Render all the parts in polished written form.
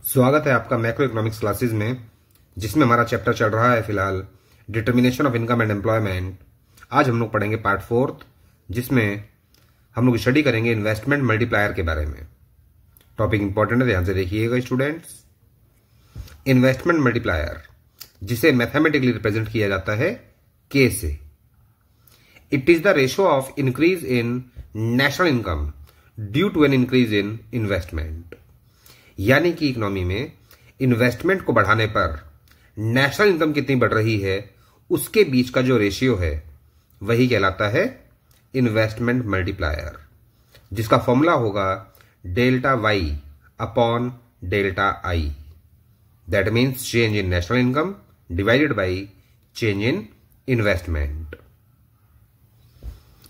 स्वागत है आपका मैक्रो इकोनॉमिक्स क्लासेस में, जिसमें हमारा चैप्टर चल रहा है फिलहाल determination of income and employment. आज हम लोग पढ़ेंगे पार्ट 4, जिसमें हम लोग स्टडी करेंगे इन्वेस्टमेंट मल्टीप्लायर के बारे में। टॉपिक इंपॉर्टेंट है, ध्यान से देखिएगा स्टूडेंट्स। इन्वेस्टमेंट मल्टीप्लायर, जिसे मैथमेटिकली रिप्रेजेंट किया जाता है के से। It is the ratio of increase in national income due to an increase in investment. यानी कि इकोनॉमी में इन्वेस्टमेंट को बढ़ाने पर नेशनल इनकम कितनी बढ़ रही है, उसके बीच का जो रेशियो है वही कहलाता है इन्वेस्टमेंट मल्टीप्लायर, जिसका फॉर्मूला होगा delta Y upon delta I. That means change in national income divided by change in investment.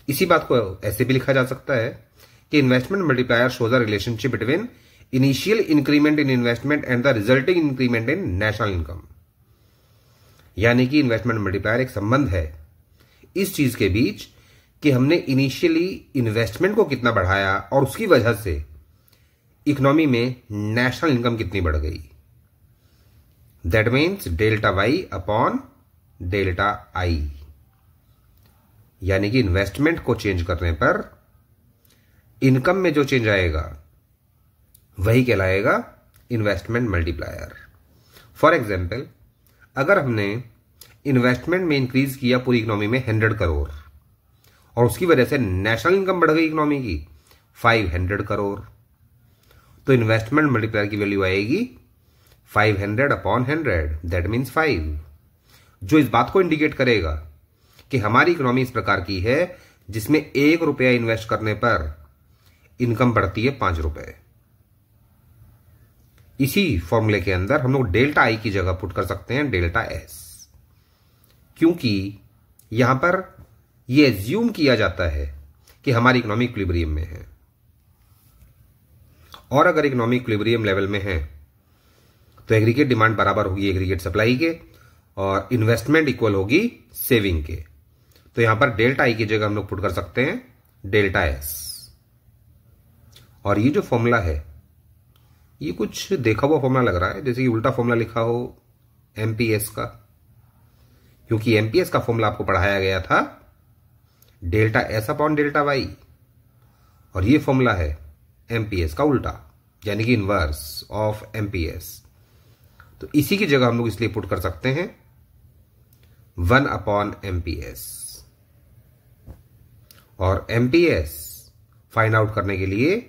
इसी बात को ऐसे भी लिखा जा सकता है कि investment multiplier shows a relationship between initial increment in investment and the resulting increment in national income. यानी कि इन्वेस्टमेंट मल्टीप्लायर एक संबंध है इस चीज के बीच कि हमने इनिशियली इन्वेस्टमेंट को कितना बढ़ाया और उसकी वजह से इकोनॉमी में नेशनल इनकम कितनी बढ़ गई। That means delta Y upon delta I. यानी कि इन्वेस्टमेंट को चेंज करने पर इनकम में जो चेंज आएगा वही कहलाएगा इन्वेस्टमेंट मल्टीप्लायर। फॉर एग्जाम्पल, अगर हमने इन्वेस्टमेंट में इंक्रीज किया पूरी इकोनॉमी में 100 करोड़ और उसकी वजह से नेशनल इनकम बढ़ गई इकोनॉमी की 500 करोड़, तो इन्वेस्टमेंट मल्टीप्लायर की वैल्यू आएगी 500 अपॉन 100, दैट मीन्स 5, जो इस बात को इंडिकेट करेगा कि हमारी इकोनॉमी इस प्रकार की है जिसमें 1 रुपया इन्वेस्ट करने पर इनकम बढ़ती है 5 रुपए। इसी फॉर्मूले के अंदर हम लोग डेल्टा आई की जगह पुट कर सकते हैं डेल्टा एस, क्योंकि यहां पर यह एज्यूम किया जाता है कि हमारी इकोनॉमी इक्विलिब्रियम में है, और अगर इकोनॉमी इक्विलिब्रियम लेवल में है तो एग्रीगेट डिमांड बराबर होगी एग्रीगेट सप्लाई के और इन्वेस्टमेंट इक्वल होगी सेविंग के। तो यहां पर डेल्टा आई की जगह हम लोग पुट कर सकते हैं डेल्टा एस। और ये जो फॉर्मूला है ये कुछ देखा हुआ फॉर्मूला लग रहा है, जैसे कि उल्टा फॉर्मूला लिखा हो एमपीएस का, क्योंकि एमपीएस का फॉर्मूला आपको पढ़ाया गया था delta S upon delta Y, और ये फॉर्मूला है एमपीएस का उल्टा, यानी कि इनवर्स ऑफ एमपीएस। तो इसी की जगह हम लोग इसलिए पुट कर सकते हैं 1 अपॉन एमपीएस, और एमपीएस फाइंड आउट करने के लिए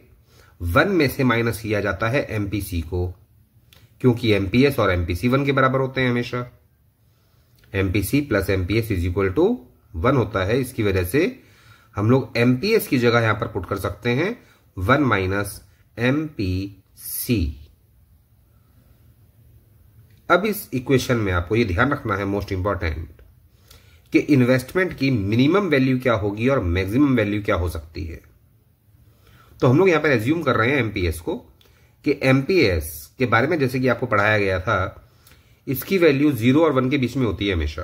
1 में से माइनस किया जाता है एमपीसी को, क्योंकि एमपीएस और एमपीसी 1 के बराबर होते हैं हमेशा। MPC plus MPS is equal to 1 होता है, इसकी वजह से हम लोग एमपीएस की जगह यहां पर पुट कर सकते हैं 1 माइनस एमपीसी। अब इस इक्वेशन में आपको यह ध्यान रखना है, मोस्ट इंपॉर्टेंट, कि इन्वेस्टमेंट की मिनिमम वैल्यू क्या होगी और मैक्सिमम वैल्यू क्या हो सकती है। तो हम लोग यहां पर एज्यूम कर रहे हैं एमपीएस को, कि एमपीएस के बारे में जैसे कि आपको पढ़ाया गया था, इसकी वैल्यू 0 और 1 के बीच में होती है हमेशा।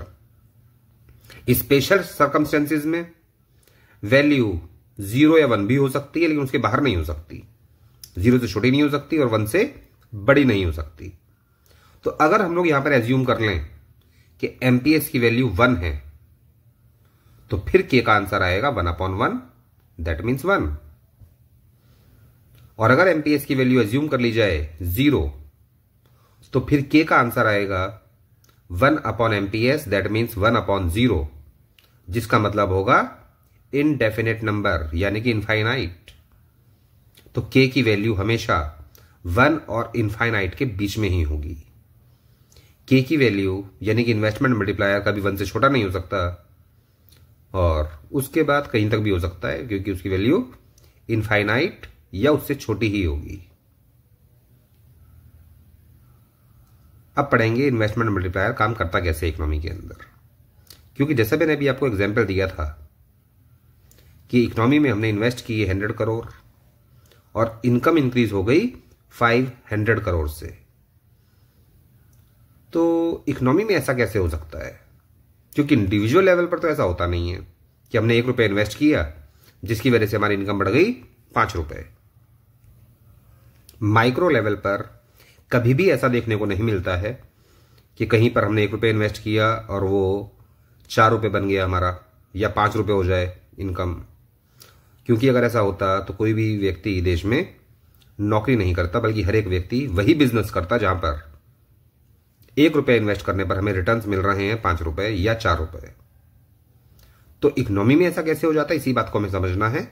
स्पेशल सर्कमस्टेंसेज में वैल्यू 0 या 1 भी हो सकती है, लेकिन उसके बाहर नहीं हो सकती। 0 से छोटी नहीं हो सकती और 1 से बड़ी नहीं हो सकती। तो अगर हम लोग यहां पर एज्यूम कर लें कि एमपीएस की वैल्यू 1 है, तो फिर के का आंसर आएगा 1 अपॉन 1, दैट मीन्स 1। और अगर एमपीएस की वैल्यू एज्यूम कर ली जाए 0, तो फिर के का आंसर आएगा 1 upon MPS, that means 1 upon 0, जिसका मतलब होगा इनडेफिनेट नंबर, यानी कि इनफाइनाइट। तो के की वैल्यू हमेशा 1 और इनफाइनाइट के बीच में ही होगी। के की वैल्यू यानी कि इन्वेस्टमेंट मल्टीप्लायर कभी 1 से छोटा नहीं हो सकता, और उसके बाद कहीं तक भी हो सकता है, क्योंकि उसकी वैल्यू इनफाइनाइट या उससे छोटी ही होगी। अब पढ़ेंगे इन्वेस्टमेंट मल्टीप्लायर काम करता कैसे इकोनॉमी के अंदर, क्योंकि जैसा मैंने अभी आपको एग्जांपल दिया था कि इकोनॉमी में हमने इन्वेस्ट किए 100 करोड़ और इनकम इंक्रीज हो गई 500 करोड़ से। तो इकोनॉमी में ऐसा कैसे हो सकता है, क्योंकि इंडिविजुअल लेवल पर तो ऐसा होता नहीं है कि हमने 1 रुपया इन्वेस्ट किया जिसकी वजह से हमारी इनकम बढ़ गई 5 रुपए। माइक्रो लेवल पर कभी भी ऐसा देखने को नहीं मिलता है कि कहीं पर हमने 1 रुपये इन्वेस्ट किया और वो 4 रुपये बन गया हमारा, या 5 रुपये हो जाए इनकम। क्योंकि अगर ऐसा होता तो कोई भी व्यक्ति देश में नौकरी नहीं करता, बल्कि हर एक व्यक्ति वही बिजनेस करता जहां पर 1 रुपये इन्वेस्ट करने पर हमें रिटर्न्स मिल रहे हैं 5 रुपये या 4 रुपये। तो इकोनॉमी में ऐसा कैसे हो जाता है, इसी बात को हमें समझना है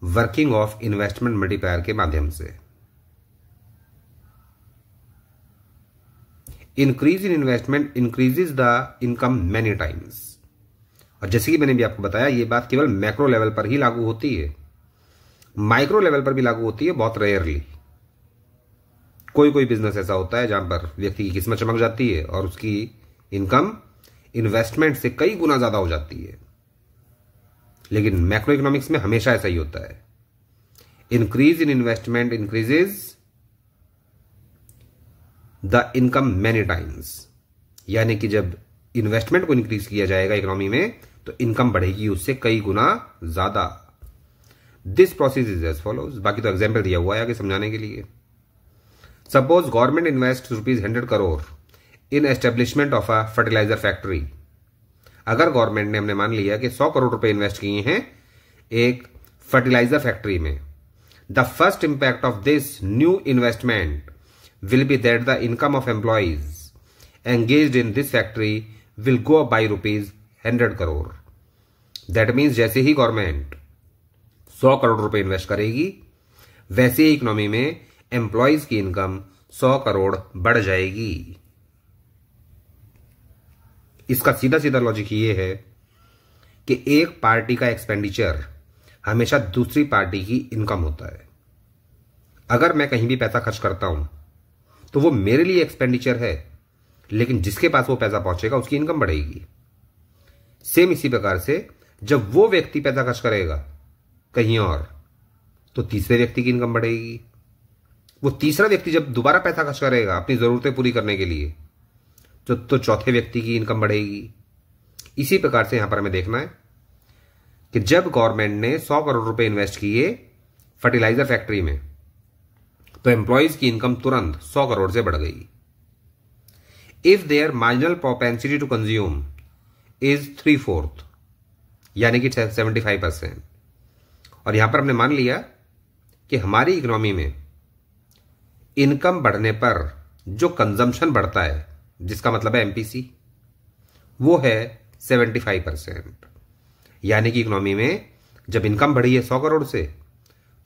वर्किंग ऑफ इन्वेस्टमेंट मल्टीप्लायर के माध्यम से। Increase in investment increases the income many times. और जैसे कि मैंने भी आपको बताया, ये बात केवल मैक्रो लेवल पर ही लागू होती है, माइक्रो लेवल पर भी लागू होती है बहुत रेयरली। कोई कोई बिजनेस ऐसा होता है जहां पर व्यक्ति की किस्मत चमक जाती है और उसकी इनकम इन्वेस्टमेंट से कई गुना ज्यादा हो जाती है, लेकिन मैक्रो इकोनॉमिक्स में हमेशा ऐसा ही होता है। Increase in investment increases the income many times, यानी कि जब इन्वेस्टमेंट को इंक्रीज किया जाएगा इकोनॉमी में तो इनकम बढ़ेगी उससे कई गुना ज्यादा। This process is as follows. बाकी तो एग्जाम्पल दिया हुआ है आगे समझाने के लिए। Suppose government invest ₹100 crore in establishment of a fertilizer factory. अगर गवर्नमेंट ने, हमने मान लिया कि 100 करोड़ रुपए इन्वेस्ट किए हैं एक फर्टिलाइजर फैक्ट्री में, the first impact of this new investment will be that the income of employees engaged in this factory will go up by ₹100 crore. That means जैसे ही गवर्नमेंट 100 करोड़ रुपए इन्वेस्ट करेगी, वैसे ही इकोनॉमी में एम्प्लॉइज की इनकम 100 करोड़ बढ़ जाएगी। इसका सीधा सीधा लॉजिक ये है कि एक पार्टी का एक्सपेंडिचर हमेशा दूसरी पार्टी की इनकम होता है। अगर मैं कहीं भी पैसा खर्च करता हूं तो वो मेरे लिए एक्सपेंडिचर है, लेकिन जिसके पास वो पैसा पहुंचेगा उसकी इनकम बढ़ेगी। सेम इसी प्रकार से जब वो व्यक्ति पैसा खर्च करेगा कहीं और तो तीसरे व्यक्ति की इनकम बढ़ेगी। वो तीसरा व्यक्ति जब दोबारा पैसा खर्च करेगा अपनी जरूरतें पूरी करने के लिए तो चौथे व्यक्ति की इनकम बढ़ेगी। इसी प्रकार से यहां पर हमें देखना है कि जब गवर्नमेंट ने 100 करोड़ रुपए इन्वेस्ट किए फर्टिलाइजर फैक्ट्री में तो एम्प्लॉइज की इनकम तुरंत 100 करोड़ से बढ़ गई। If their marginal propensity to consume is 3/4 यानी कि 75%, और यहां पर हमने मान लिया कि हमारी इकोनॉमी में इनकम बढ़ने पर जो कंजम्पशन बढ़ता है, जिसका मतलब है एमपीसी, वो है 75%। यानी कि इकोनॉमी में जब इनकम बढ़ी है 100 करोड़ से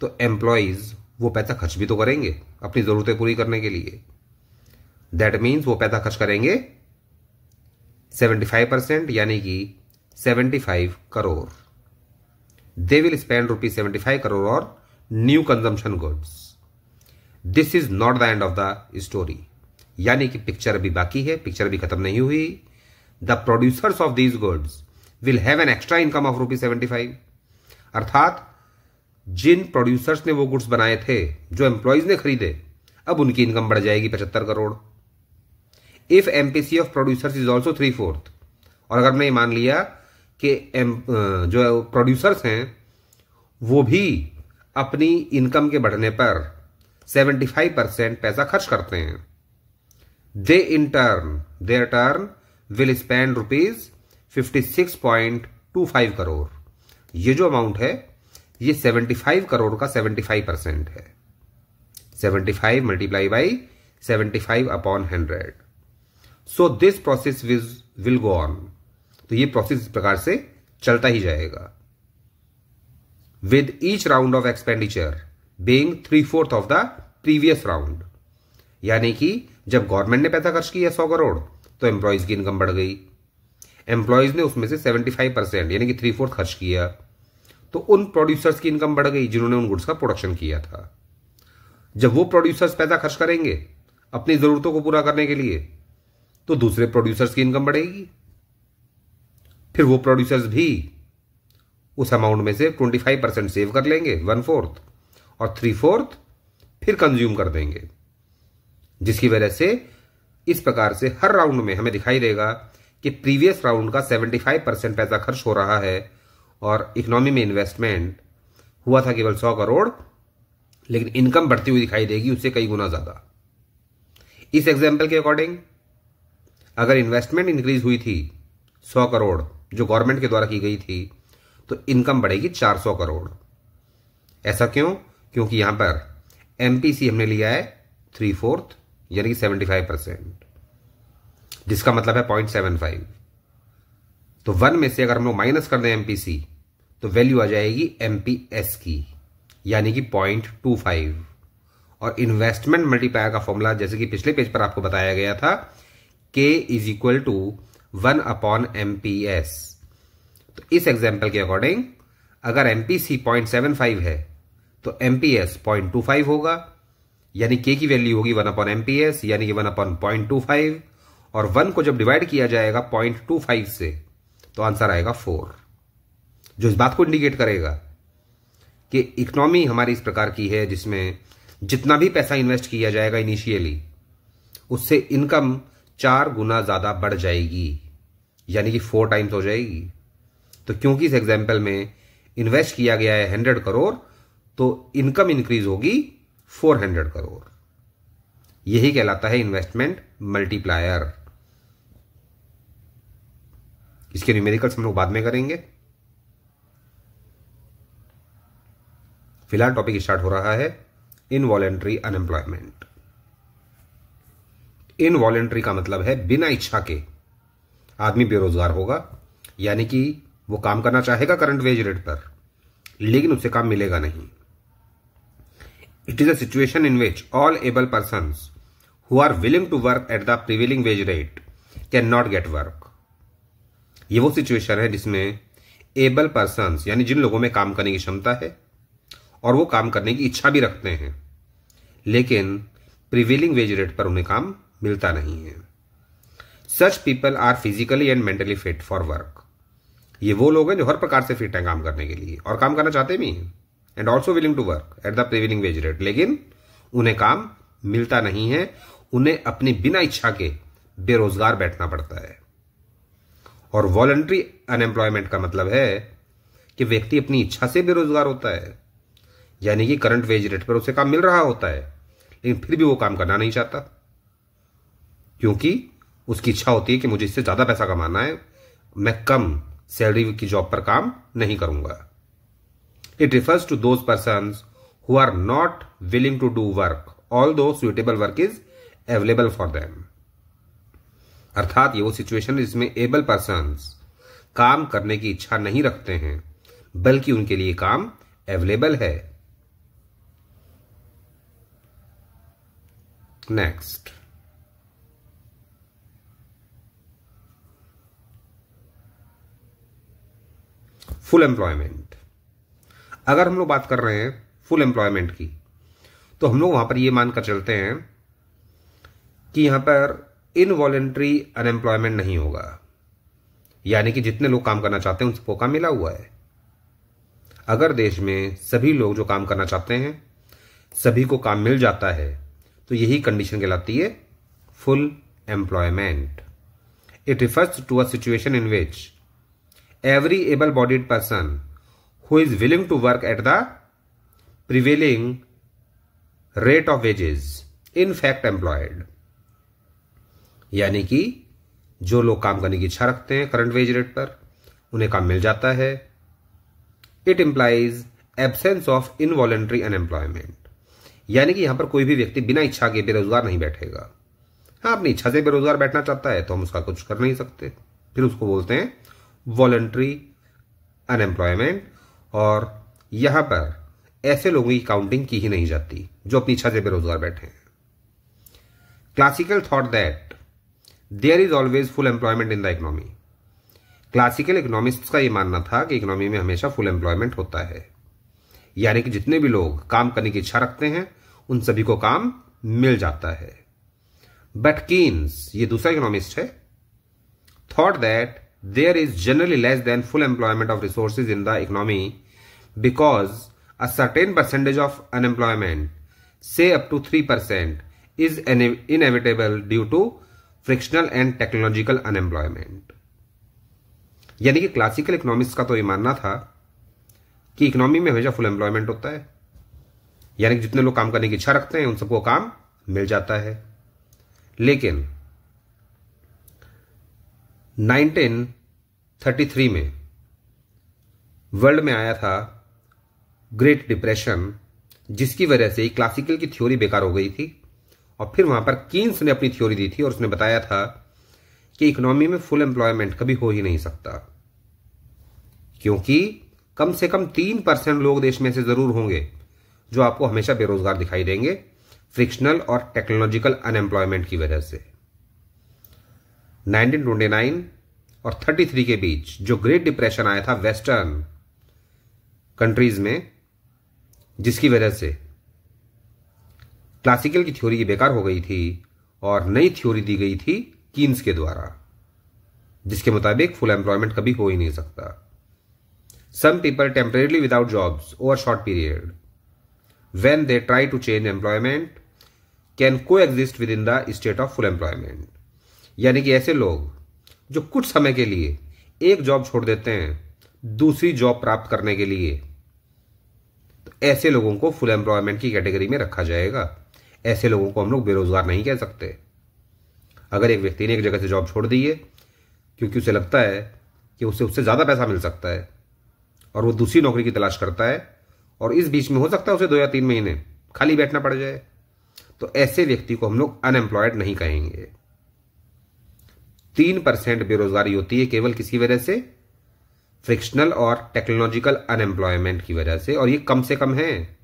तो एम्प्लॉइज वो पैसा खर्च भी तो करेंगे अपनी जरूरतें पूरी करने के लिए। दैट मीन्स वो पैसा खर्च करेंगे 75% यानी कि 75 crore. They will spend ₹75 crore और new consumption goods. This is not the end of the story, यानी कि पिक्चर अभी बाकी है, पिक्चर अभी खत्म नहीं हुई। The producers of these goods will have an extra income of ₹75, अर्थात जिन प्रोड्यूसर्स ने वो गुड्स बनाए थे जो एम्प्लॉइज ने खरीदे, अब उनकी इनकम बढ़ जाएगी 75 crore. If MPC of producers is also 3/4, और अगर हमने मान लिया कि जो प्रोड्यूसर्स हैं वो भी अपनी इनकम के बढ़ने पर 75% पैसा खर्च करते हैं, they in turn their turn will spend ₹56.25 crore. ये जो अमाउंट है ये 75 करोड़ का 75% है। 75 multiply by 75 upon 100। So this process will go on. तो ये प्रोसेस इस प्रकार से चलता ही जाएगा, with each round of expenditure being 3/4 of the previous round. यानी कि जब गवर्नमेंट ने पैसा खर्च किया 100 करोड़ तो एम्प्लॉइज की इनकम बढ़ गई। एम्प्लॉइज ने उसमें से 75% यानी कि 3/4 खर्च किया, तो उन प्रोड्यूसर्स की इनकम बढ़ गई जिन्होंने उन गुड्स का प्रोडक्शन किया था। जब वो प्रोड्यूसर्स पैसा खर्च करेंगे अपनी जरूरतों को पूरा करने के लिए तो दूसरे प्रोड्यूसर्स की इनकम बढ़ेगी। फिर वो प्रोड्यूसर्स भी उस अमाउंट में से 25% सेव कर लेंगे, 1/4, और 3/4 फिर कंज्यूम कर देंगे, जिसकी वजह से इस प्रकार से हर राउंड में हमें दिखाई देगा कि प्रीवियस राउंड का 75% पैसा खर्च हो रहा है और इकोनॉमी में इन्वेस्टमेंट हुआ था केवल 100 करोड़, लेकिन इनकम बढ़ती हुई दिखाई देगी उससे कई गुना ज्यादा। इस एग्जाम्पल के अकॉर्डिंग अगर इन्वेस्टमेंट इंक्रीज हुई थी 100 करोड़ जो गवर्नमेंट के द्वारा की गई थी, तो इनकम बढ़ेगी 400 करोड़। ऐसा क्यों? क्योंकि यहां पर एमपीसी हमने लिया है 3/4 यानी कि 75%, जिसका मतलब है 0.75। तो 1 में से अगर हम लोग माइनस कर दें एमपीसी तो वैल्यू आ जाएगी एमपीएस की, यानी कि 0.25। और इन्वेस्टमेंट मल्टीप्लायर का फॉर्मूला जैसे कि पिछले पेज पर आपको बताया गया था, K is equal to 1/MPS। तो इस एग्जाम्पल के अकॉर्डिंग अगर एमपीसी 0.75 है तो एमपीएस 0.25 होगा, यानी K की वैल्यू होगी 1/MPS यानी कि 1/0.25, और 1 को जब डिवाइड किया जाएगा 0.25 से तो आंसर आएगा 4, जो इस बात को इंडिकेट करेगा कि इकोनॉमी हमारी इस प्रकार की है जिसमें जितना भी पैसा इन्वेस्ट किया जाएगा इनिशियली, उससे इनकम 4 गुना ज्यादा बढ़ जाएगी, यानी कि 4 टाइम्स हो जाएगी। तो क्योंकि इस एग्जाम्पल में इन्वेस्ट किया गया है 100 करोड़, तो इनकम इंक्रीज होगी 400 करोड़। यही कहलाता है इन्वेस्टमेंट मल्टीप्लायर। इसके न्यूमेरिकल्स हम लोग बाद में करेंगे। फिलहाल टॉपिक स्टार्ट हो रहा है इनवॉलेंट्री अनएम्प्लॉयमेंट। इनवॉलेंट्री का मतलब है बिना इच्छा के आदमी बेरोजगार होगा, यानी कि वो काम करना चाहेगा करंट वेज रेट पर, लेकिन उसे काम मिलेगा नहीं। It is a situation in which all able persons who are willing to work at the prevailing wage rate can not get work. ये वो सिचुएशन है जिसमें एबल पर्सन्स यानी जिन लोगों में काम करने की क्षमता है और वो काम करने की इच्छा भी रखते हैं, लेकिन प्रिवेलिंग वेज रेट पर उन्हें काम मिलता नहीं है। Such people are physically and mentally fit for work. ये वो लोग हैं जो हर प्रकार से फिट हैं काम करने के लिए और काम करना चाहते भी हैं, and also willing to work at the prevailing wage rate, लेकिन उन्हें काम मिलता नहीं है। उन्हें अपनी बिना इच्छा के बेरोजगार बैठना पड़ता है। और वॉलंटरी अनएम्प्लॉयमेंट का मतलब है कि व्यक्ति अपनी इच्छा से बेरोजगार होता है, यानी कि करंट वेज रेट पर उसे काम मिल रहा होता है, लेकिन फिर भी वो काम करना नहीं चाहता, क्योंकि उसकी इच्छा होती है कि मुझे इससे ज्यादा पैसा कमाना है, मैं कम सैलरी की जॉब पर काम नहीं करूंगा। It refers to those persons who are not willing to do work although suitable work is available for them. अर्थात ये वो सिचुएशन है जिसमें एबल पर्सन्स काम करने की इच्छा नहीं रखते हैं, बल्कि उनके लिए काम अवेलेबल है। Next, full employment. अगर हम लोग बात कर रहे हैं फुल एम्प्लॉयमेंट की, तो हम लोग वहां पर यह मानकर चलते हैं कि यहां पर इनवॉलेंट्री अनएम्प्लॉयमेंट नहीं होगा, यानी कि जितने लोग काम करना चाहते हैं उन सबको काम मिला हुआ है। अगर देश में सभी लोग जो काम करना चाहते हैं सभी को काम मिल जाता है, तो यही कंडीशन कहलाती है full employment. It refers to a situation in which every able bodied person who is willing to work at the prevailing rate of wages in fact employed, यानी कि जो लोग काम करने की इच्छा रखते हैं करंट वेज रेट पर उन्हें काम मिल जाता है। It implies absence of involuntary unemployment, यानी कि यहां पर कोई भी व्यक्ति बिना इच्छा के बेरोजगार नहीं बैठेगा। हाँ, अपनी इच्छा से बेरोजगार बैठना चाहता है तो हम उसका कुछ कर नहीं सकते, फिर उसको बोलते हैं वॉलंटरी अनएम्प्लॉयमेंट। और यहां पर ऐसे लोगों की काउंटिंग की ही नहीं जाती जो अपनी इच्छा से बेरोजगार बैठे हैं। Classical thought that there is always full employment in the economy. Classical economists का यह मानना था कि इकोनॉमी में हमेशा फुल एम्प्लॉयमेंट होता है, यानी कि जितने भी लोग काम करने की इच्छा रखते हैं उन सभी को काम मिल जाता है। बट कीन्स, ये दूसरा इकोनॉमिस्ट है, thought that there is generally less than full employment of resources in the economy because a certain percentage of unemployment, say up to 3%, is inevitable due to frictional and technological unemployment. यानी कि classical economics का तो ये मानना था कि economy में हमेशा फुल एम्प्लॉयमेंट होता है, यानी कि जितने लोग काम करने की इच्छा रखते हैं उन सबको काम मिल जाता है। लेकिन 1933 में वर्ल्ड में आया था ग्रेट डिप्रेशन, जिसकी वजह से क्लासिकल की थ्योरी बेकार हो गई थी। और फिर वहां पर कीन्स ने अपनी थ्योरी दी थी और उसने बताया था कि इकोनॉमी में फुल एम्प्लॉयमेंट कभी हो ही नहीं सकता, क्योंकि कम से कम 3% लोग देश में से जरूर होंगे जो आपको हमेशा बेरोजगार दिखाई देंगे, फ्रिक्शनल और टेक्नोलॉजिकल अनएम्प्लॉयमेंट की वजह से। 1929 और 33 के बीच जो ग्रेट डिप्रेशन आया था वेस्टर्न कंट्रीज में, जिसकी वजह से क्लासिकल की थ्योरी बेकार हो गई थी और नई थ्योरी दी गई थी कीन्स के द्वारा, जिसके मुताबिक फुल एम्प्लॉयमेंट कभी हो ही नहीं सकता। Some people temporarily without jobs over short period when they try to change employment can coexist within the state of full employment. यानी कि ऐसे लोग जो कुछ समय के लिए एक जॉब छोड़ देते हैं दूसरी जॉब प्राप्त करने के लिए, तो ऐसे लोगों को फुल एम्प्लॉयमेंट की कैटेगरी में रखा जाएगा। ऐसे लोगों को हम लोग बेरोजगार नहीं कह सकते। अगर एक व्यक्ति ने एक जगह से जॉब छोड़ दी है क्योंकि उसे लगता है कि उसे उससे ज्यादा पैसा मिल सकता है और वो दूसरी नौकरी की तलाश करता है, और इस बीच में हो सकता है उसे 2 या 3 महीने खाली बैठना पड़ जाए, तो ऐसे व्यक्ति को हम लोग अनएम्प्लॉयड नहीं कहेंगे। 3% बेरोजगारी होती है केवल किसी वजह से, फ्रिक्शनल और टेक्नोलॉजिकल अनएम्प्लॉयमेंट की वजह से, और ये कम से कम है।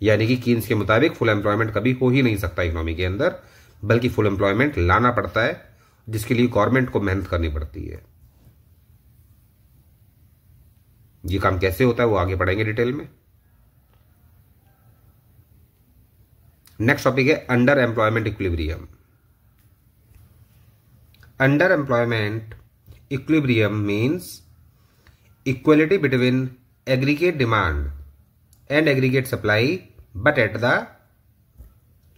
यानी कि कीन्स के मुताबिक फुल एम्प्लॉयमेंट कभी हो ही नहीं सकता इकोनॉमी के अंदर, बल्कि फुल एम्प्लॉयमेंट लाना पड़ता है, जिसके लिए गवर्नमेंट को मेहनत करनी पड़ती है। ये काम कैसे होता है वो आगे पढ़ेंगे डिटेल में। नेक्स्ट टॉपिक है under employment equilibrium. Under employment equilibrium means equality between aggregate demand and aggregate supply but at the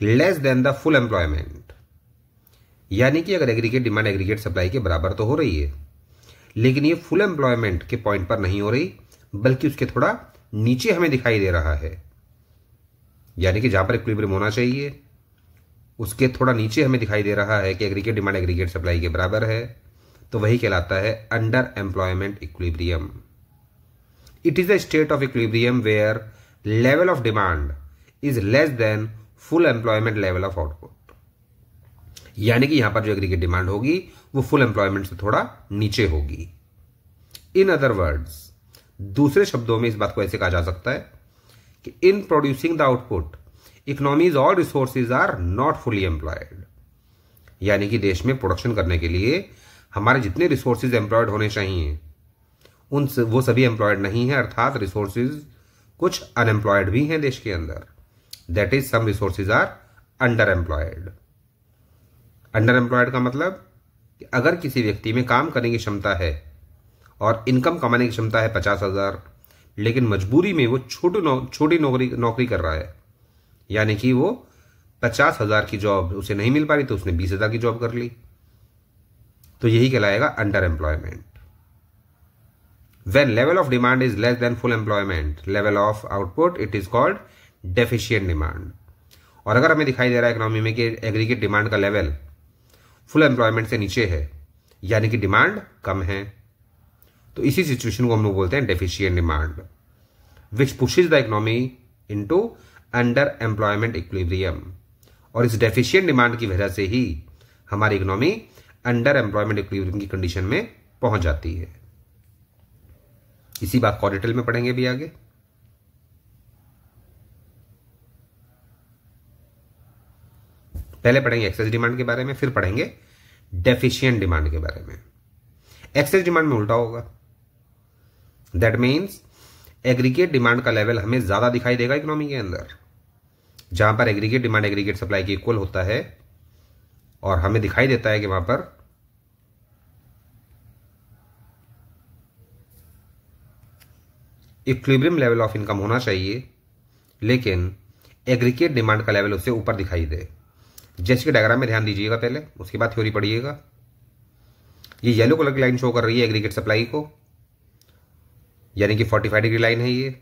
less than the full employment. यानी कि अगर एग्रीगेट डिमांड एग्रीगेट सप्लाई के बराबर तो हो रही है, लेकिन ये फुल एम्प्लॉयमेंट के पॉइंट पर नहीं हो रही, बल्कि उसके थोड़ा नीचे हमें दिखाई दे रहा है। यानी कि जहां पर इक्विलिब्रियम होना चाहिए उसके थोड़ा नीचे हमें दिखाई दे रहा है कि एग्रीगेट डिमांड एग्रीगेट सप्लाई के बराबर है, तो वही कहलाता है under employment equilibrium. It is a state of equilibrium where level of demand is less than full employment level of output. यानी कि यहां पर जो एग्रीगेट डिमांड होगी वो फुल एम्प्लॉयमेंट से थोड़ा नीचे होगी। इन अदर वर्ड्स, दूसरे शब्दों में इस बात को ऐसे कहा जा सकता है कि in producing the output economies all resources are not fully employed. यानी कि देश में प्रोडक्शन करने के लिए हमारे जितने रिसोर्सेज एम्प्लॉयड होने चाहिए वो सभी एम्प्लॉयड नहीं है, अर्थात रिसोर्सेज कुछ अनएम्प्लॉयड भी हैं देश के अंदर। That is some resources are under employed. Under employed का मतलब कि अगर किसी व्यक्ति में काम करने की क्षमता है और इनकम कमाने की क्षमता है 50,000, लेकिन मजबूरी में वो छोटी नौकरी कर रहा है, यानी कि वो 50,000 की जॉब उसे नहीं मिल पा रही तो उसने 20,000 की जॉब कर ली, तो यही कहलाएगा under employment. When level of demand is less than full employment level of output, it is called deficient demand. और अगर हमें दिखाई दे रहा है इकोनॉमी में कि एग्रीगेट डिमांड का लेवल फुल एम्प्लॉयमेंट से नीचे है, यानी कि डिमांड कम है, तो इसी सिचुएशन को हम लोग बोलते हैं deficient demand, which pushes the economy into under employment equilibrium. और इस डेफिशिएंट डिमांड की वजह से ही हमारी इकोनॉमी अंडर एम्प्लॉयमेंट इक्विलिब्रियम की कंडीशन में पहुंच जाती है। इसी बात को डिटेल में पढ़ेंगे भी आगे। पहले पढ़ेंगे एक्सेस डिमांड के बारे में, फिर पढ़ेंगे डेफिशिएंट डिमांड के बारे में। एक्सेस डिमांड में उल्टा होगा। दैट मीन्स एग्रीगेट डिमांड का लेवल हमें ज्यादा दिखाई देगा इकोनॉमी के अंदर, जहां पर एग्रीगेट डिमांड एग्रीगेट सप्लाई के इक्वल होता है, और हमें दिखाई देता है कि वहां पर इक्विलिब्रियम लेवल ऑफ इनकम होना चाहिए, लेकिन एग्रीगेट डिमांड का लेवल उससे ऊपर दिखाई दे। जैसे कि डायग्राम में ध्यान दीजिएगा पहले, उसके बाद थ्योरी पढ़िएगा। ये येलो कलर की लाइन शो कर रही है एग्रीगेट सप्लाई को, यानी कि 45 डिग्री लाइन है ये,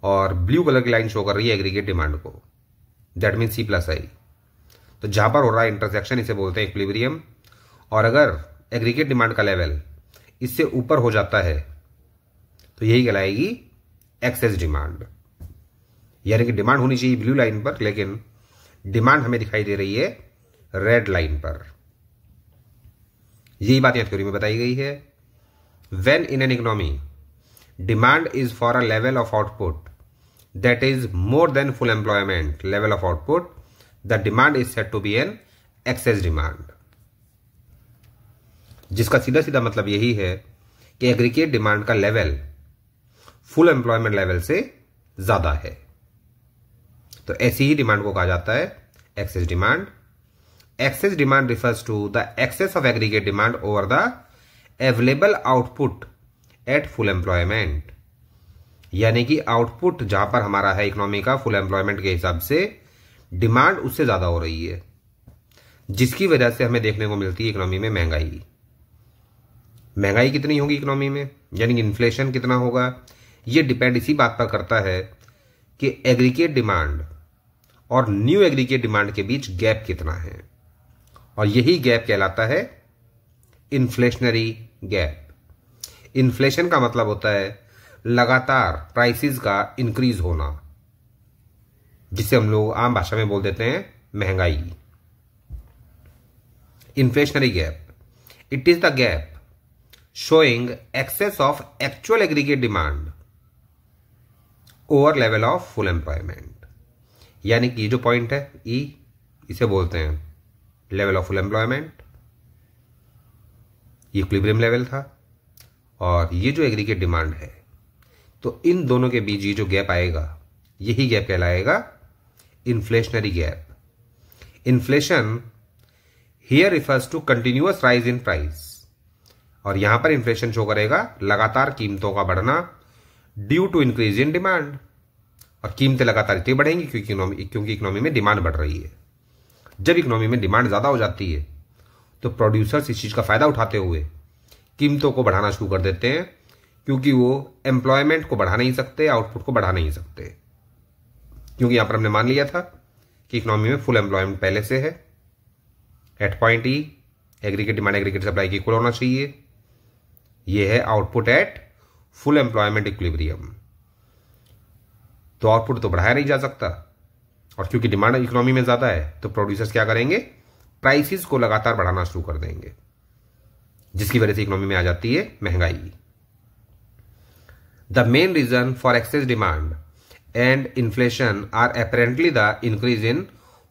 और ब्लू कलर की लाइन शो कर रही है एग्रीगेट डिमांड को, दैट मीन C+I। तो जहां पर हो रहा है इंटरसेक्शन इसे बोलते हैं इक्विलिब्रियम। और अगर एग्रीगेट डिमांड का लेवल इससे ऊपर हो जाता है तो यही कहलाएगी एक्सेस डिमांड। यानी कि डिमांड होनी चाहिए ब्लू लाइन पर, लेकिन डिमांड हमें दिखाई दे रही है रेड लाइन पर। यही बात यहां थ्योरी में बताई गई है। When in an economy demand is for a level of output that is more than full employment level of output, the demand is said to be an excess demand. जिसका सीधा सीधा मतलब यही है कि एग्रीगेट डिमांड का level full employment level से ज्यादा है, तो ऐसी ही डिमांड को कहा जाता है excess demand. Excess demand refers to the excess of aggregate demand over the available output at full employment. यानी कि आउटपुट जहां पर हमारा है इकोनॉमी का फुल एम्प्लॉयमेंट के हिसाब से डिमांड उससे ज्यादा हो रही है, जिसकी वजह से हमें देखने को मिलती है इकोनॉमी में महंगाई। महंगाई कितनी होगी इकोनॉमी में, यानी कि इन्फ्लेशन कितना होगा, यह डिपेंड इसी बात पर करता है कि एग्रीगेट डिमांड और न्यू एग्रीगेट डिमांड के बीच गैप कितना है, और यही गैप कहलाता है इन्फ्लेशनरी गैप। इन्फ्लेशन का मतलब होता है लगातार प्राइसेस का इंक्रीज होना, जिसे हम लोग आम भाषा में बोल देते हैं महंगाई। Inflationary gap, it is the gap showing excess of actual aggregate demand over level of full employment। यानी कि ये जो पॉइंट है ई, इसे बोलते हैं लेवल ऑफ फुल एम्प्लॉयमेंट, ये इक्विलिब्रियम लेवल था, और ये जो एग्रीगेट डिमांड है, तो इन दोनों के बीच ये जो गैप आएगा यही गैप कहलाएगा inflationary gap. Inflation here refers to continuous rise in price, और यहां पर इन्फ्लेशन शो करेगा लगातार कीमतों का बढ़ना due to increase in demand. और कीमतें लगातार इतनी बढ़ेंगी क्योंकि इकोनॉमी में डिमांड बढ़ रही है। जब इकोनॉमी में डिमांड ज्यादा हो जाती है तो प्रोड्यूसर्स इस चीज का फायदा उठाते हुए कीमतों को बढ़ाना शुरू कर देते हैं, क्योंकि वो एम्प्लॉयमेंट को बढ़ा नहीं सकते, आउटपुट को बढ़ा नहीं सकते। क्योंकि यहां पर हमने मान लिया था कि इकोनॉमी में फुल एम्प्लॉयमेंट पहले से है। At point E aggregate demand aggregate supply की इक्वल होना चाहिए। यह है output at full employment equilibrium. तो आउटपुट तो बढ़ाया नहीं जा सकता, और क्योंकि डिमांड इकोनॉमी में ज्यादा है तो प्रोड्यूसर्स क्या करेंगे, प्राइसेस को लगातार बढ़ाना शुरू कर देंगे, जिसकी वजह से इकोनॉमी में आ जाती है महंगाई। The main reason for excess demand and inflation are apparently the increase in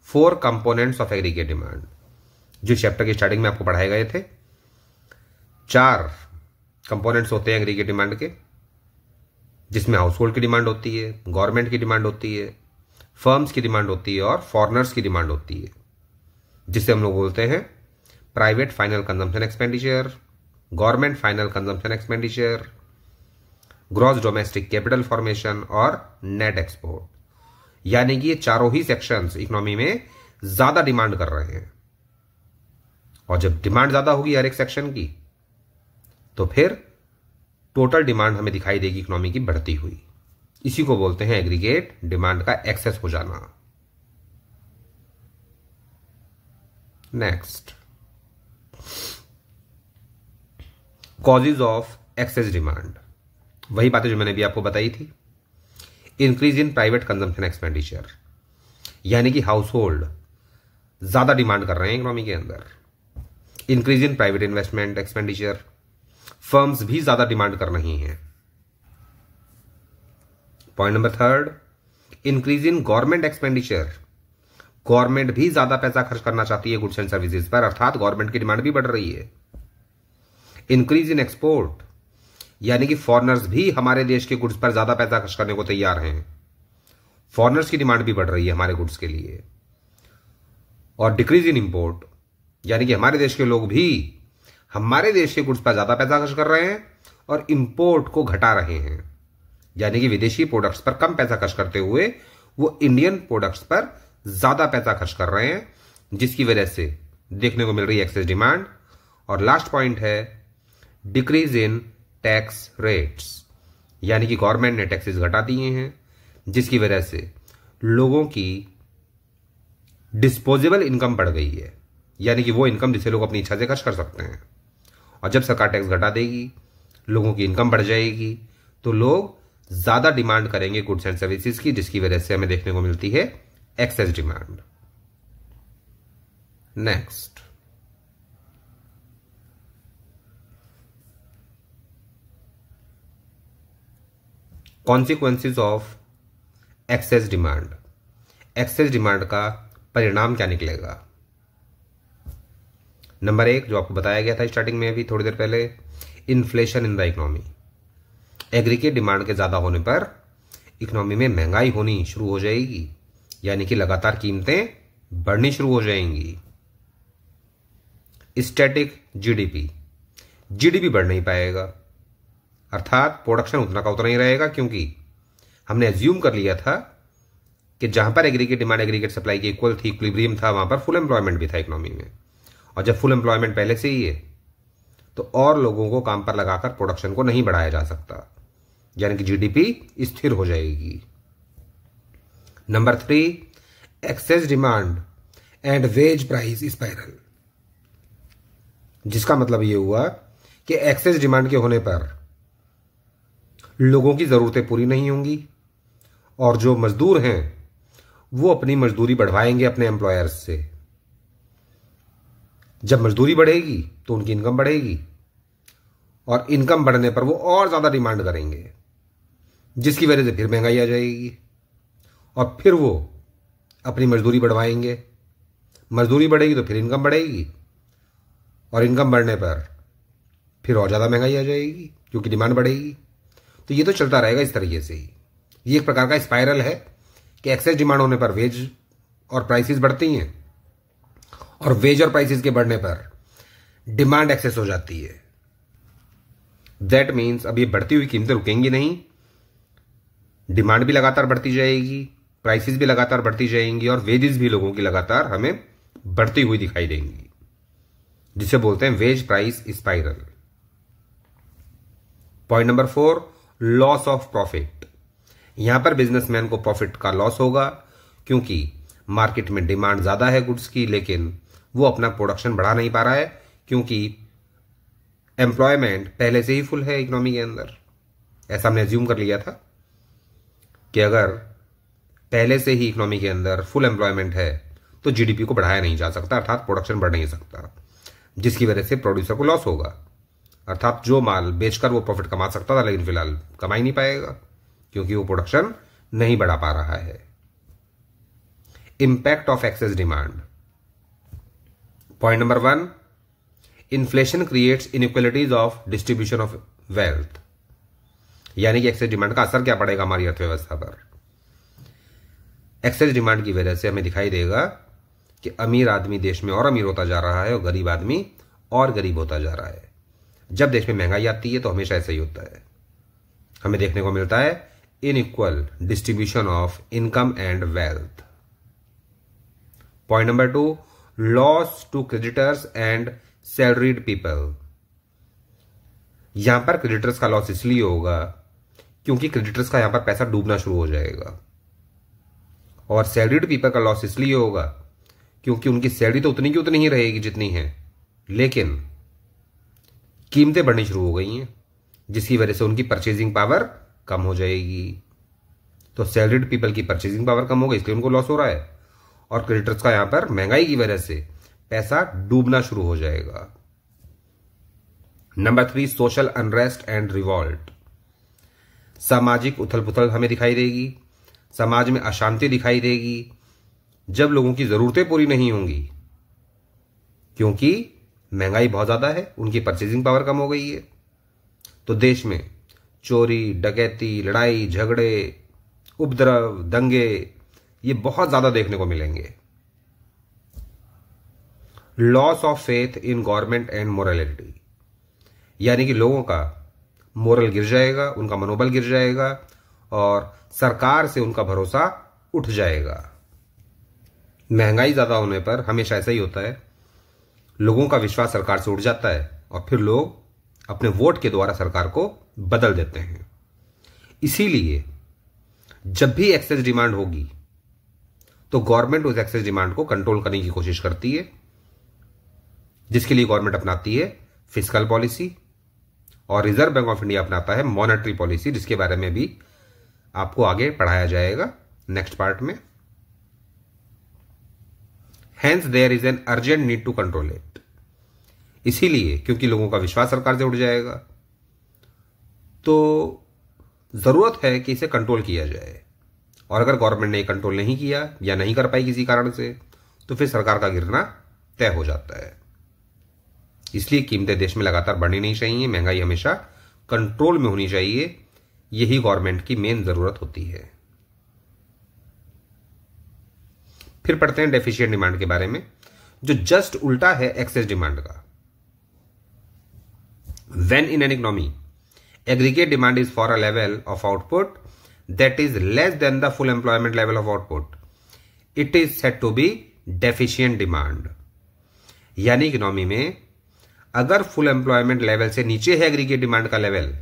4 components of aggregate demand. जो चैप्टर की स्टार्टिंग में आपको पढ़ाए गए थे, 4 कंपोनेंट्स होते हैं एग्रीगेट डिमांड के, जिसमें हाउस होल्ड की डिमांड होती है, गवर्नमेंट की डिमांड होती है, फर्म्स की डिमांड होती है, और फॉरेनर्स की डिमांड होती है, जिसे हम लोग बोलते हैं private final consumption expenditure, government final consumption expenditure, gross domestic capital formation और नेट एक्सपोर्ट। यानी कि ये चारों ही सेक्शंस इकोनॉमी में ज्यादा डिमांड कर रहे हैं, और जब डिमांड ज्यादा होगी हर एक सेक्शन की, तो फिर टोटल डिमांड हमें दिखाई देगी इकोनॉमी की बढ़ती हुई। इसी को बोलते हैं एग्रीगेट डिमांड का एक्सेस हो जाना। Next, causes of excess demand. वही बातें जो मैंने भी आपको बताई थी। Increase in private consumption expenditure, यानी कि हाउस होल्ड ज्यादा डिमांड कर रहे हैं इकोनॉमी के अंदर। Increase in private investment expenditure, firms भी ज्यादा डिमांड कर रही हैं। Point number 3, increase in government expenditure, government भी ज्यादा पैसा खर्च करना चाहती है गुड्स एंड सर्विसेज पर, अर्थात गवर्नमेंट की डिमांड भी बढ़ रही है। इंक्रीज इन एक्सपोर्ट, यानी कि फॉरेनर्स भी हमारे देश के गुड्स पर ज्यादा पैसा खर्च करने को तैयार हैं, फॉरेनर्स की डिमांड भी बढ़ रही है हमारे गुड्स के लिए। और डिक्रीज इन इंपोर्ट, यानी कि हमारे देश के लोग भी हमारे देश के गुड्स पर ज्यादा पैसा खर्च कर रहे हैं और इंपोर्ट को घटा रहे हैं, यानी कि विदेशी प्रोडक्ट्स पर कम पैसा खर्च करते हुए वो इंडियन प्रोडक्ट्स पर ज्यादा पैसा खर्च कर रहे हैं, जिसकी वजह से देखने को मिल रही है एक्सेस डिमांड। और लास्ट पॉइंट है डिक्रीज इन टैक्स रेट्स, यानी कि गवर्नमेंट ने टैक्सेस घटा दिए हैं, जिसकी वजह से लोगों की डिस्पोजेबल इनकम बढ़ गई है, यानी कि वो इनकम जिसे लोग अपनी इच्छा से खर्च कर सकते हैं। और जब सरकार टैक्स घटा देगी, लोगों की इनकम बढ़ जाएगी, तो लोग ज्यादा डिमांड करेंगे गुड्स एंड सर्विसेज की, जिसकी वजह से हमें देखने को मिलती है excess demand. Next, consequences of access demand. Excess demand का परिणाम क्या निकलेगा? नंबर 1, जो आपको बताया गया था स्टार्टिंग में अभी थोड़ी देर पहले, inflation in the economy. Aggregate demand के ज्यादा होने पर इकोनॉमी में महंगाई होनी शुरू हो जाएगी, यानी कि लगातार कीमतें बढ़नी शुरू हो जाएंगी। स्टैटिक जीडीपी, जीडीपी बढ़ नहीं पाएगा, अर्थात प्रोडक्शन उतना का उतना ही रहेगा, क्योंकि हमने एज्यूम कर लिया था कि जहां पर एग्रीगेट डिमांड एग्रीगेट सप्लाई की इक्वल थी, इक्विलिब्रियम था, वहां पर फुल एम्प्लॉयमेंट भी था इकोनॉमी में। और जब फुल एम्प्लॉयमेंट पहले से ही है, तो और लोगों को काम पर लगाकर प्रोडक्शन को नहीं बढ़ाया जा सकता, यानी कि जीडीपी स्थिर हो जाएगी। Number 3, excess demand and wage price spiral, जिसका मतलब यह हुआ कि एक्सेस डिमांड के होने पर लोगों की जरूरतें पूरी नहीं होंगी, और जो मजदूर हैं वो अपनी मजदूरी बढ़वाएंगे अपने एम्प्लॉयर्स से। जब मजदूरी बढ़ेगी तो उनकी इनकम बढ़ेगी, और इनकम बढ़ने पर वो और ज्यादा डिमांड करेंगे, जिसकी वजह से फिर महंगाई आ जाएगी, और फिर वो अपनी मजदूरी बढ़वाएंगे। मजदूरी बढ़ेगी तो फिर इनकम बढ़ेगी, और इनकम बढ़ने पर फिर और ज्यादा महंगाई आ जाएगी, क्योंकि डिमांड बढ़ेगी। तो ये तो चलता रहेगा इस तरीके से ही। ये एक प्रकार का स्पाइरल है कि एक्सेस डिमांड होने पर वेज और प्राइसेस बढ़ती हैं, और वेज और प्राइसेस के बढ़ने पर डिमांड एक्सेस हो जाती है। दैट मीन्स अब ये बढ़ती हुई कीमतें रुकेंगी नहीं, डिमांड भी लगातार बढ़ती जाएगी, प्राइसेस भी लगातार बढ़ती जाएंगी, और वेजेस भी लोगों की लगातार हमें बढ़ती हुई दिखाई देंगी, जिसे बोलते हैं wage price spiral. Point number 4, loss of profit. यहां पर बिजनेसमैन को प्रॉफिट का लॉस होगा, क्योंकि मार्केट में डिमांड ज्यादा है गुड्स की, लेकिन वो अपना प्रोडक्शन बढ़ा नहीं पा रहा है, क्योंकि एम्प्लॉयमेंट पहले से ही फुल है इकोनॉमी के अंदर। ऐसा हमने एज्यूम कर लिया था कि अगर पहले से ही इकोनॉमी के अंदर फुल एम्प्लॉयमेंट है तो जीडीपी को बढ़ाया नहीं जा सकता, अर्थात प्रोडक्शन बढ़ नहीं सकता, जिसकी वजह से प्रोड्यूसर को लॉस होगा। अर्थात जो माल बेचकर वो प्रॉफिट कमा सकता था, लेकिन फिलहाल कमा ही नहीं पाएगा, क्योंकि वो प्रोडक्शन नहीं बढ़ा पा रहा है। Impact of excess demand. Point number 1, inflation creates inequalities of distribution of wealth, यानी कि एक्सेस डिमांड का असर क्या पड़ेगा हमारी अर्थव्यवस्था पर। एक्सेस डिमांड की वजह से हमें दिखाई देगा कि अमीर आदमी देश में और अमीर होता जा रहा है, और गरीब आदमी और गरीब होता जा रहा है। जब देश में महंगाई आती है तो हमेशा ऐसा ही होता है, हमें देखने को मिलता है inequal distribution of income and wealth. Point number 2, loss to creditors and salaried people. यहां पर क्रेडिटर्स का लॉस इसलिए होगा क्योंकि क्रेडिटर्स का यहां पर पैसा डूबना शुरू हो जाएगा, और सैलरीड पीपल का लॉस इसलिए होगा क्योंकि उनकी सैलरी तो उतनी की उतनी ही रहेगी जितनी है, लेकिन कीमतें बढ़नी शुरू हो गई हैं, जिसकी वजह से उनकी परचेजिंग पावर कम हो जाएगी। तो सैलरीड पीपल की परचेजिंग पावर कम हो गई, इसलिए उनको लॉस हो रहा है, और क्रेडिटर्स का यहां पर महंगाई की वजह से पैसा डूबना शुरू हो जाएगा। Number 3, social unrest and revolt. सामाजिक उथल पुथल हमें दिखाई देगी, समाज में अशांति दिखाई देगी, जब लोगों की जरूरतें पूरी नहीं होंगी, क्योंकि महंगाई बहुत ज्यादा है, उनकी परचेजिंग पावर कम हो गई है। तो देश में चोरी, डकैती, लड़ाई झगड़े, उपद्रव, दंगे, ये बहुत ज्यादा देखने को मिलेंगे। Loss of faith in government and morality, यानी कि लोगों का मोरल गिर जाएगा, उनका मनोबल गिर जाएगा, और सरकार से उनका भरोसा उठ जाएगा। महंगाई ज्यादा होने पर हमेशा ऐसा ही होता है, लोगों का विश्वास सरकार से उठ जाता है, और फिर लोग अपने वोट के द्वारा सरकार को बदल देते हैं। इसीलिए जब भी एक्सेस डिमांड होगी तो गवर्नमेंट उस एक्सेस डिमांड को कंट्रोल करने की कोशिश करती है, जिसके लिए गवर्नमेंट अपनाती है फिस्कल पॉलिसी, और रिजर्व बैंक ऑफ इंडिया अपनाता है मॉनेटरी पॉलिसी, जिसके बारे में भी आपको आगे पढ़ाया जाएगा नेक्स्ट पार्ट में। Hence there is an urgent need to control it। इसीलिए क्योंकि लोगों का विश्वास सरकार से उठ जाएगा, तो जरूरत है कि इसे कंट्रोल किया जाए, और अगर गवर्नमेंट ने कंट्रोल नहीं किया या नहीं कर पाई किसी कारण से, तो फिर सरकार का गिरना तय हो जाता है। इसलिए कीमतें देश में लगातार बढ़नी नहीं चाहिए, महंगाई हमेशा कंट्रोल में होनी चाहिए। यही गवर्नमेंट की मेन जरूरत होती है। फिर पढ़ते हैं डेफिशिएंट डिमांड के बारे में, जो जस्ट उल्टा है एक्सेस डिमांड का। When in an economy aggregate demand is for a level of output that is less than the full employment level of output, it is said to be deficient demand। यानी economy में अगर full employment level से नीचे है aggregate demand का level,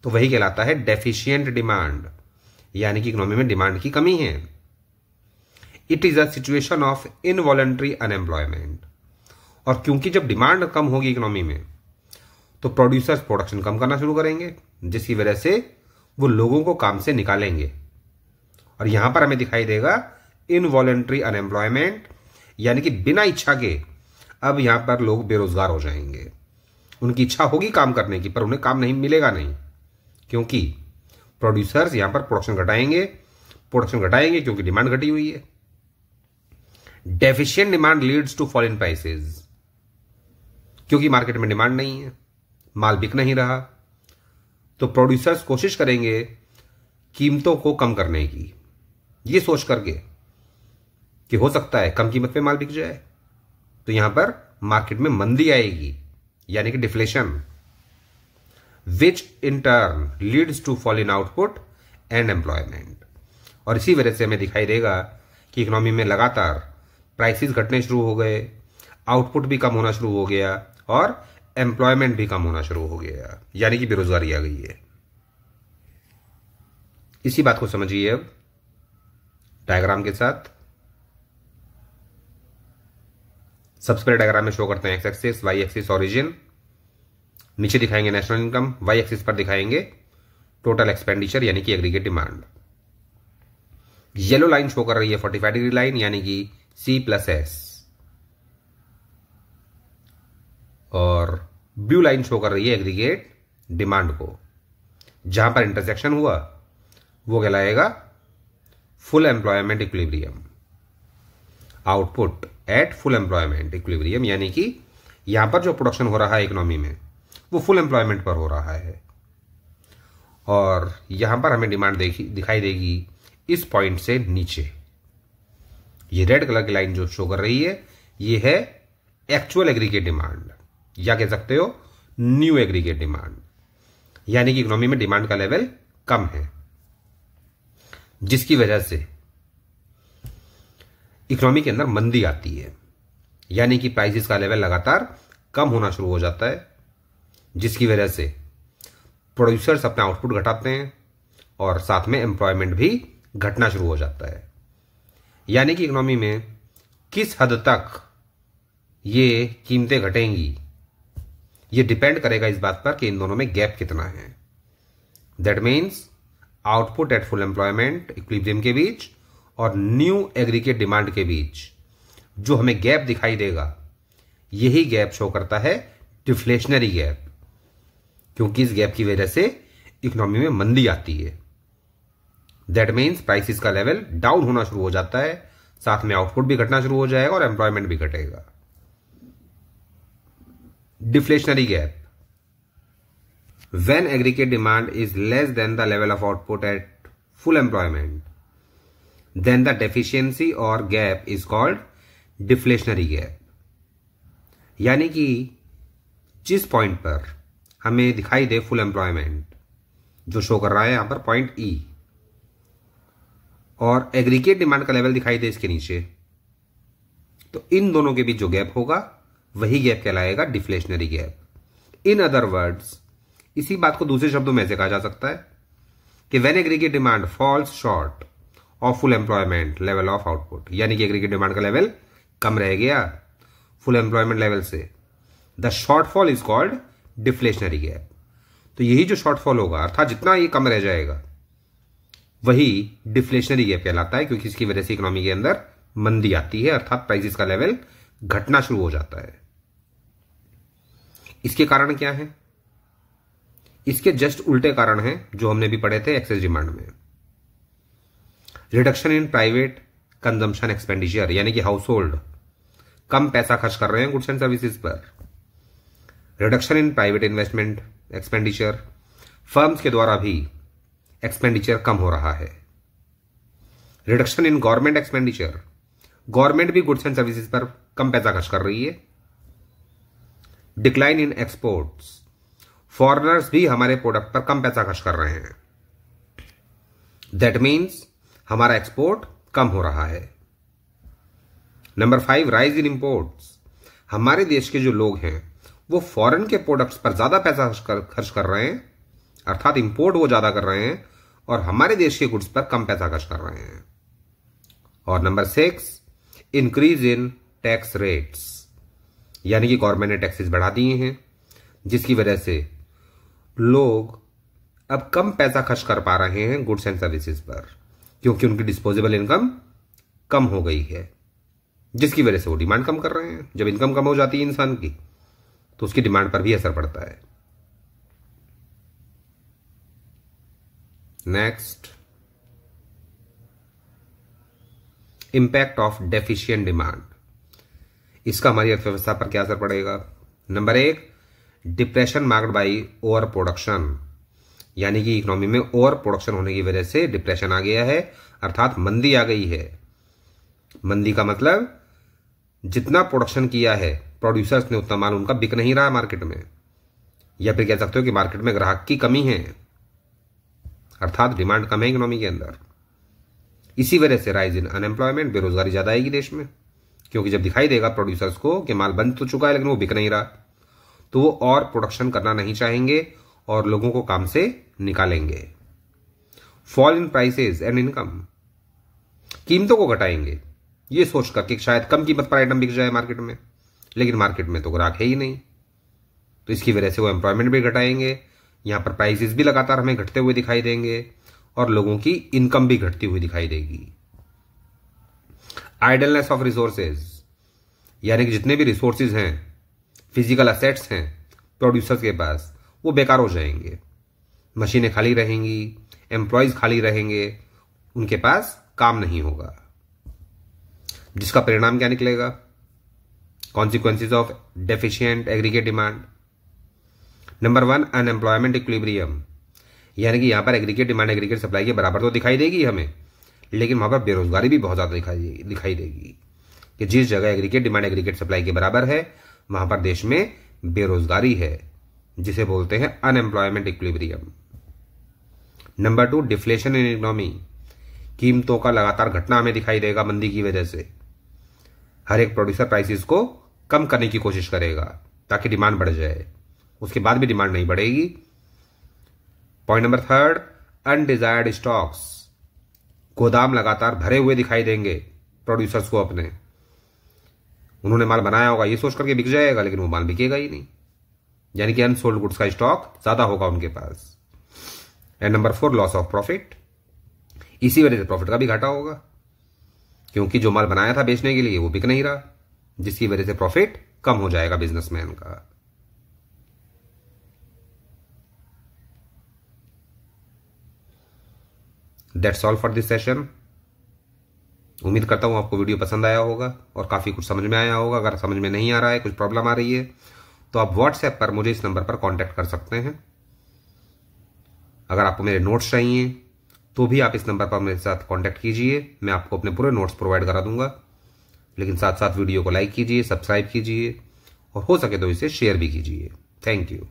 तो वही कहलाता है डेफिशिएंट डिमांड, यानी कि इकोनॉमी में डिमांड की कमी है। It is a situation of involuntary unemployment. और क्योंकि जब डिमांड कम होगी इकोनॉमी में, तो प्रोड्यूसर्स प्रोडक्शन कम करना शुरू करेंगे, जिसकी वजह से वो लोगों को काम से निकालेंगे। और यहां पर हमें दिखाई देगा इनवॉलंटरी अनएम्प्लॉयमेंट, यानी कि बिना इच्छा के अब यहां पर लोग बेरोजगार हो जाएंगे। उनकी इच्छा होगी काम करने की, पर उन्हें काम नहीं मिलेगा नहीं, क्योंकि प्रोड्यूसर्स यहां पर प्रोडक्शन घटाएंगे क्योंकि डिमांड घटी हुई है। Deficient demand leads to fall in prices, क्योंकि मार्केट में डिमांड नहीं है, माल बिक नहीं रहा, तो प्रोड्यूसर्स कोशिश करेंगे कीमतों को कम करने की, ये सोच करके कि हो सकता है कम कीमत पे माल बिक जाए। तो यहां पर मार्केट में मंदी आएगी, यानी कि deflation, which in turn leads to fall in output and employment. और इसी वजह से हमें दिखाई देगा कि इकोनॉमी में लगातार प्राइसेस घटने शुरू हो गए, आउटपुट भी कम होना शुरू हो गया, और एम्प्लॉयमेंट भी कम होना शुरू हो गया, यानी कि बेरोजगारी आ गई है। इसी बात को समझिए अब डायग्राम के साथ। सबसे पहले डायग्राम में शो करते हैं X axis, Y axis origin, नीचे दिखाएंगे नेशनल इनकम, वाई एक्सिस पर दिखाएंगे टोटल एक्सपेंडिचर यानी कि aggregate demand. Yellow line show कर रही है 45 डिग्री लाइन, यानी कि C+S, और ब्लू लाइन शो कर रही है एग्रीगेट डिमांड को। जहां पर इंटरसेक्शन हुआ वो कहलाएगा full employment equilibrium, output at full employment equilibrium, यानी कि यहां पर जो प्रोडक्शन हो रहा है इकोनॉमी में वो फुल एम्प्लॉयमेंट पर हो रहा है। और यहां पर हमें डिमांड दिखाई देगी इस पॉइंट से नीचे। ये रेड कलर की लाइन जो शो कर रही है ये है एक्चुअल एग्रीगेट डिमांड, या कह सकते हो न्यू एग्रीगेट डिमांड, यानी कि इकोनॉमी में डिमांड का लेवल कम है, जिसकी वजह से इकोनॉमी के अंदर मंदी आती है, यानी कि प्राइसेस का लेवल लगातार कम होना शुरू हो जाता है, जिसकी वजह से प्रोड्यूसर्स अपना आउटपुट घटाते हैं और साथ में एम्प्लॉयमेंट भी घटना शुरू हो जाता है। यानी कि इकोनॉमी में किस हद तक ये कीमतें घटेंगी ये डिपेंड करेगा इस बात पर कि इन दोनों में गैप कितना है। That means output at full employment equilibrium के बीच और न्यू एग्रीगेट डिमांड के बीच जो हमें गैप दिखाई देगा, यही गैप शो करता है डिफ्लेशनरी गैप, क्योंकि इस गैप की वजह से इकोनॉमी में मंदी आती है। दैट मीन्स प्राइसेस का लेवल डाउन होना शुरू हो जाता है, साथ में आउटपुट भी घटना शुरू हो जाएगा और एम्प्लॉयमेंट भी घटेगा। Deflationary gap, when aggregate demand is less than the level of output at full employment, then the deficiency or gap is called deflationary gap। यानी कि जिस पॉइंट पर हमें दिखाई दे फुल एम्प्लॉयमेंट जो शो कर रहा है यहां पर पॉइंट E, और एग्रीगेट डिमांड का लेवल दिखाई दे इसके नीचे, तो इन दोनों के बीच जो गैप होगा वही गैप कहलाएगा deflationary gap. In other words, इसी बात को दूसरे शब्दों में ऐसे कहा जा सकता है कि when aggregate demand falls short of full employment level of output, यानी कि एग्रीगेट डिमांड का लेवल कम रह गया फुल एम्प्लॉयमेंट लेवल से। The shortfall is called deflationary gap. तो यही जो शॉर्टफॉल होगा अर्थात जितना ये कम रह जाएगा वही डिफ्लेशनरी गैप कहलाता है, क्योंकि इसकी वजह से इकोनॉमी के अंदर मंदी आती है अर्थात प्राइसेस का लेवल घटना शुरू हो जाता है। इसके कारण क्या है? इसके जस्ट उल्टे कारण हैं जो हमने भी पढ़े थे एक्सेस डिमांड में। Reduction in private consumption expenditure, यानी कि हाउस होल्ड कम पैसा खर्च कर रहे हैं गुड्स एंड सर्विसेज पर। Reduction in private investment expenditure, firms के द्वारा भी एक्सपेंडिचर कम हो रहा है। Reduction in government expenditure, government भी गुड्स एंड सर्विसेज पर कम पैसा खर्च कर रही है। डिक्लाइन इन एक्सपोर्ट्स, फॉरेनर्स भी हमारे प्रोडक्ट पर कम पैसा खर्च कर रहे हैं। दैट मीन्स हमारा एक्सपोर्ट कम हो रहा है। नंबर 5, राइज इन इंपोर्ट्स, हमारे देश के जो लोग हैं वो फॉरेन के प्रोडक्ट्स पर ज्यादा पैसा खर्च कर रहे हैं अर्थात इंपोर्ट वो ज्यादा कर रहे हैं और हमारे देश के गुड्स पर कम पैसा खर्च कर रहे हैं। और number 6, increase in tax rates, यानी कि गवर्नमेंट ने टैक्सेस बढ़ा दिए हैं जिसकी वजह से लोग अब कम पैसा खर्च कर पा रहे हैं गुड्स एंड सर्विसेज पर, क्योंकि उनकी डिस्पोजेबल इनकम कम हो गई है जिसकी वजह से वो डिमांड कम कर रहे हैं। जब इनकम कम हो जाती है इंसान की तो उसकी डिमांड पर भी असर पड़ता है। Next, impact of deficient demand, इसका हमारी अर्थव्यवस्था पर क्या असर पड़ेगा? Number 1, depression marked by over production, यानी कि इकोनॉमी में ओवर प्रोडक्शन होने की वजह से डिप्रेशन आ गया है अर्थात मंदी आ गई है। मंदी का मतलब जितना प्रोडक्शन किया है प्रोड्यूसर्स ने उतना माल उनका बिक नहीं रहा मार्केट में, या फिर कह सकते हो कि मार्केट में ग्राहक की कमी है अर्थात डिमांड कम है इकोनॉमी के अंदर। इसी वजह से राइज इन अनएम्प्लॉयमेंट, बेरोजगारी ज्यादा आएगी देश में, क्योंकि जब दिखाई देगा प्रोड्यूसर्स को कि माल बन तो चुका है लेकिन वो बिक नहीं रहा तो वो और प्रोडक्शन करना नहीं चाहेंगे और लोगों को काम से निकालेंगे। Fall in prices and income, कीमतों को घटाएंगे ये सोचकर कि शायद कम कीमत पर आइटम बिक जाए मार्केट में, लेकिन मार्केट में तो ग्राहक है ही नहीं, तो इसकी वजह से वो एम्प्लॉयमेंट भी घटाएंगे। यहां पर प्राइसेस भी लगातार हमें घटते हुए दिखाई देंगे और लोगों की इनकम भी घटती हुई दिखाई देगी। आइडलनेस ऑफ रिसोर्सेज, यानी कि जितने भी रिसोर्सेज हैं, फिजिकल असेट्स हैं प्रोड्यूसर्स के पास, वो बेकार हो जाएंगे। मशीनें खाली रहेंगी, एम्प्लॉयज खाली रहेंगे, उनके पास काम नहीं होगा, जिसका परिणाम क्या निकलेगा? Consequences of deficient aggregate demand. Number 1, unemployment equilibrium, यानी कि यहां पर एग्रीगेट डिमांड एग्रीगेट सप्लाई के बराबर तो दिखाई देगी हमें, लेकिन वहां पर बेरोजगारी भी बहुत ज्यादा दिखाई देगी कि जिस जगह एग्रीगेट डिमांड एग्रीगेट सप्लाई के बराबर है वहां पर देश में बेरोजगारी है, जिसे बोलते हैं unemployment equilibrium. Number 2, deflation in economy, कीमतों का लगातार घटना हमें दिखाई देगा मंदी की वजह से। हर एक प्रोड्यूसर प्राइसेस को कम करने की कोशिश करेगा ताकि डिमांड बढ़ जाए, उसके बाद भी डिमांड नहीं बढ़ेगी। पॉइंट नंबर 3, अनडिजायर्ड स्टॉक्स, गोदाम लगातार भरे हुए दिखाई देंगे प्रोड्यूसर्स को अपने, उन्होंने माल बनाया होगा ये सोच करके बिक जाएगा लेकिन वो माल बिकेगा ही नहीं, यानी कि अनसोल्ड गुड्स का स्टॉक ज्यादा होगा उनके पास। And number 4, loss of profit, इसी वजह से प्रॉफिट का भी घाटा होगा क्योंकि जो माल बनाया था बेचने के लिए वो बिक नहीं रहा, जिसकी वजह से प्रॉफिट कम हो जाएगा बिजनेसमैन का। That's all for this session. उम्मीद करता हूं आपको वीडियो पसंद आया होगा और काफी कुछ समझ में आया होगा। अगर समझ में नहीं आ रहा है, कुछ प्रॉब्लम आ रही है, तो आप व्हाट्सएप पर मुझे इस नंबर पर कांटेक्ट कर सकते हैं। अगर आपको मेरे नोट्स चाहिए तो भी आप इस नंबर पर मेरे साथ कांटेक्ट कीजिए, मैं आपको अपने पूरे नोट्स प्रोवाइड करा दूंगा। लेकिन साथ साथ वीडियो को लाइक कीजिए, सब्सक्राइब कीजिए और हो सके तो इसे शेयर भी कीजिए। Thank you.